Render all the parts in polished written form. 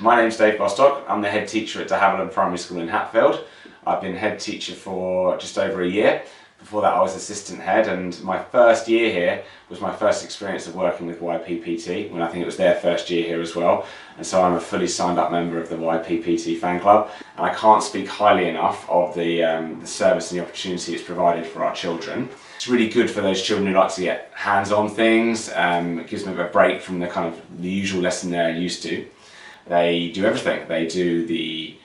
My name's Dave Bostock. I'm the head teacher at De Havilland Primary School in Hatfield. I've been head teacher for just over a year. Before that I was assistant head, and my first year here was my first experience of working with YPPT, when I think it was their first year here as well. And so I'm a fully signed up member of the YPPT fan club, and I can't speak highly enough of the service and the opportunity it's provided for our children. It's really good for those children who like to get hands-on things. It gives them a break from the usual lesson they're used to. They do everything. They do the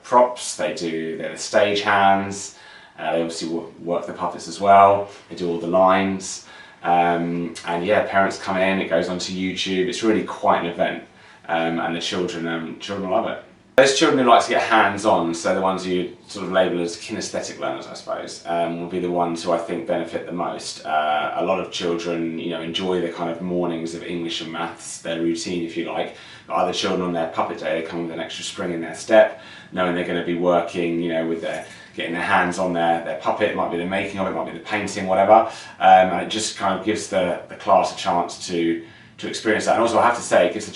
props, they're the stage hands, they obviously work the puppets as well, they do all the lines, and yeah, parents come in, it goes onto YouTube. It's really quite an event, and the children love it. Those children who like to get hands-on, so the ones you sort of label as kinesthetic learners, I suppose, will be the ones who I think benefit the most. A lot of children, enjoy the kind of mornings of English and maths, their routine, if you like. But other children on their puppet day, they come with an extra spring in their step, knowing they're going to be working, with getting their hands on their puppet. It might be the making of it, might be the painting, whatever. And it just kind of gives the class a chance to experience that. And also, I have to say, it gives the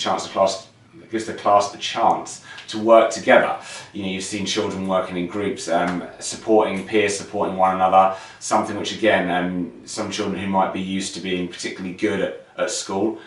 class the chance to work together. You've seen children working in groups, peers supporting one another, something which again, some children who might be used to being particularly good at school,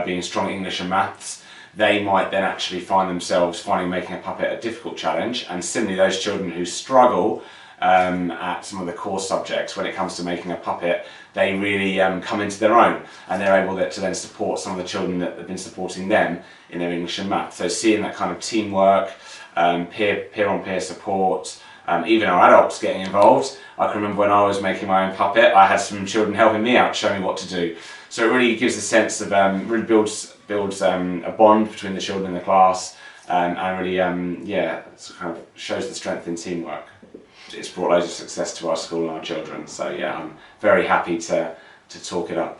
being strong at English and maths, they might then actually find themselves finding making a puppet a difficult challenge. And similarly, those children who struggle at some of the core subjects when it comes to making a puppet, they really come into their own, and they're able to then support some of the children that have been supporting them in their English and maths. So seeing that kind of teamwork, peer-on-peer support, even our adults getting involved. I can remember when I was making my own puppet, I had some children helping me out, showing me what to do. So it really gives a sense of, really builds a bond between the children in the class, and really, it kind of shows the strength in teamwork. It's brought loads of success to our school and our children, so yeah, I'm very happy to talk it up.